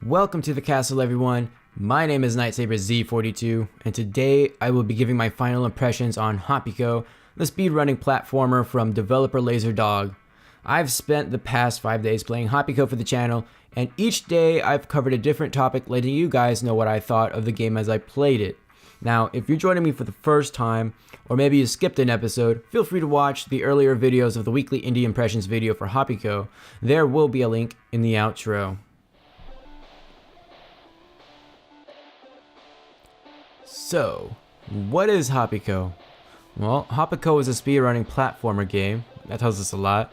Welcome to the castle, everyone. My name is NightsaberZ42, and today I will be giving my final impressions on HoPiKo, the speedrunning platformer from developer LaserDog. I've spent the past 5 days playing HoPiKo for the channel, and each day I've covered a different topic letting you guys know what I thought of the game as I played it. Now, if you're joining me for the first time, or maybe you skipped an episode, feel free to watch the earlier videos of the weekly indie impressions video for HoPiKo. There will be a link in the outro. So, what is HoPiKo? Well, HoPiKo is a speedrunning platformer game. That tells us a lot.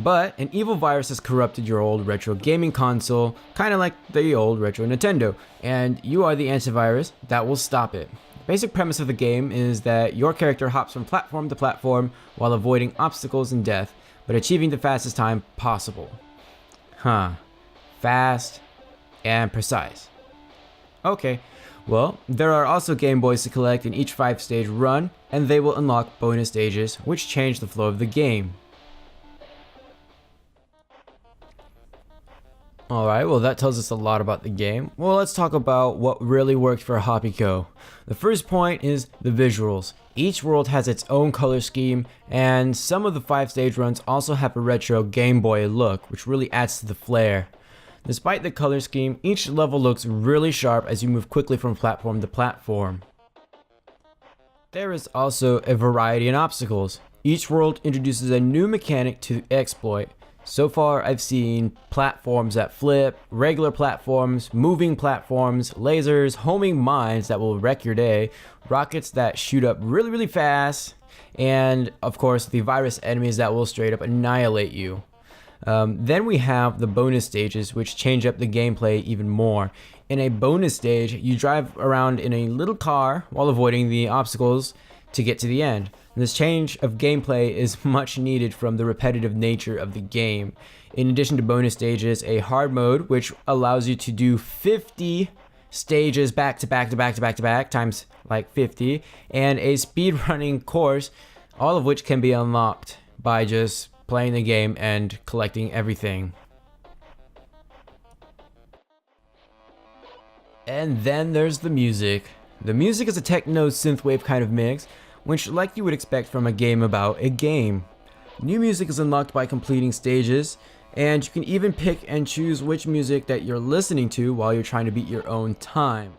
But an evil virus has corrupted your old retro gaming console, kind of like the old retro Nintendo, and you are the antivirus that will stop it. The basic premise of the game is that your character hops from platform to platform while avoiding obstacles and death, but achieving the fastest time possible. Fast and precise. Okay. Well, there are also Game Boys to collect in each 5-stage run, and they will unlock bonus stages, which change the flow of the game. Alright, well that tells us a lot about the game. Well, let's talk about what really worked for HoPiKo. The first point is the visuals. Each world has its own color scheme, and some of the 5-stage runs also have a retro Game Boy look, which really adds to the flair. Despite the color scheme, each level looks really sharp as you move quickly from platform to platform. There is also a variety in obstacles. Each world introduces a new mechanic to exploit. So far, I've seen platforms that flip, regular platforms, moving platforms, lasers, homing mines that will wreck your day, rockets that shoot up really fast, and of course the virus enemies that will straight up annihilate you. Then we have the bonus stages, which change up the gameplay even more. In a bonus stage, you drive around in a little car while avoiding the obstacles to get to the end. This change of gameplay is much needed from the repetitive nature of the game. In addition to bonus stages, a hard mode, which allows you to do 50 stages back to back times like 50, and a speedrunning course, all of which can be unlocked by just playing the game and collecting everything. And then there's the music. The music is a techno synthwave kind of mix, which like you would expect from a game about a game. New music is unlocked by completing stages, and you can even pick and choose which music that you're listening to while you're trying to beat your own time.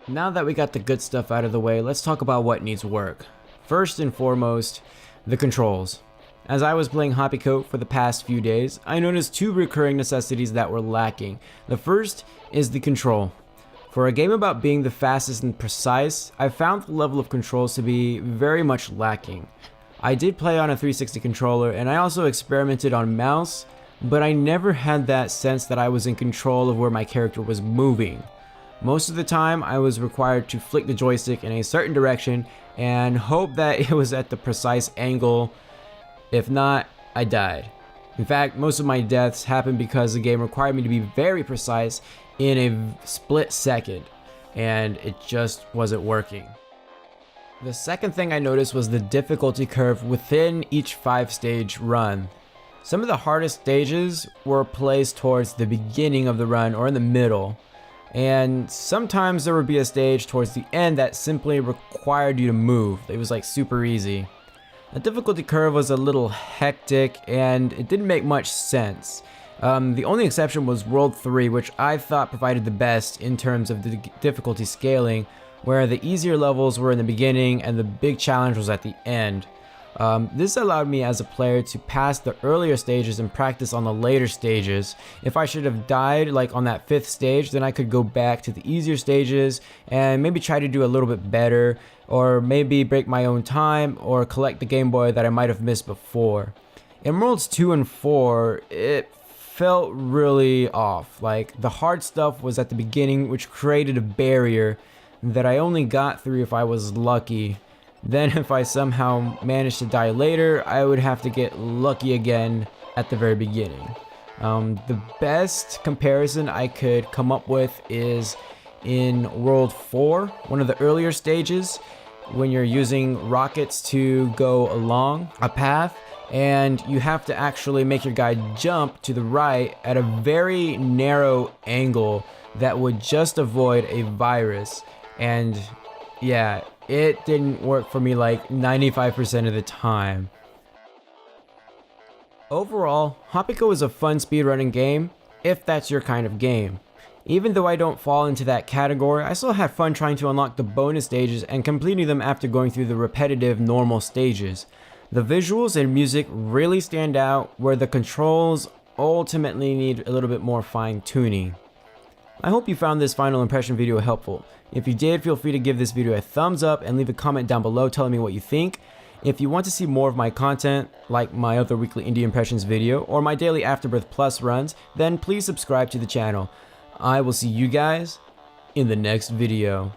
Now that we got the good stuff out of the way, let's talk about what needs work. First and foremost, the controls. As I was playing HoPiKo for the past few days, I noticed two recurring necessities that were lacking. The first is the control. For a game about being the fastest and precise, I found the level of controls to be very much lacking. I did play on a 360 controller, and I also experimented on mouse, but I never had that sense that I was in control of where my character was moving. Most of the time, I was required to flick the joystick in a certain direction and hope that it was at the precise angle. If not, I died. In fact, most of my deaths happened because the game required me to be very precise in a split second, and it just wasn't working. The second thing I noticed was the difficulty curve within each 5-stage run. Some of the hardest stages were placed towards the beginning of the run or in the middle, and sometimes there would be a stage towards the end that simply required you to move. It was like super easy. The difficulty curve was a little hectic and it didn't make much sense. The only exception was World 3, which I thought provided the best in terms of the difficulty scaling, where the easier levels were in the beginning and the big challenge was at the end. This allowed me as a player to pass the earlier stages and practice on the later stages. If I should have died like on that 5th stage, then I could go back to the easier stages and maybe try to do a little bit better, or maybe break my own time or collect the Game Boy that I might have missed before. In Worlds 2 and 4, it felt really off. Like the hard stuff was at the beginning, which created a barrier that I only got through if I was lucky. Then if I somehow managed to die later, I would have to get lucky again at the very beginning. The best comparison I could come up with is in World 4, one of the earlier stages, when you're using rockets to go along a path. and you have to actually make your guy jump to the right at a very narrow angle that would just avoid a virus. And yeah, it didn't work for me like 95% of the time. Overall, HoPiKo is a fun speedrunning game, if that's your kind of game. Even though I don't fall into that category, I still had fun trying to unlock the bonus stages and completing them after going through the repetitive normal stages. The visuals and music really stand out, where the controls ultimately need a little bit more fine tuning. I hope you found this final impression video helpful. If you did, feel free to give this video a thumbs up and leave a comment down below telling me what you think. If you want to see more of my content, like my other weekly indie impressions video or my daily Afterbirth Plus runs, then please subscribe to the channel. I will see you guys in the next video.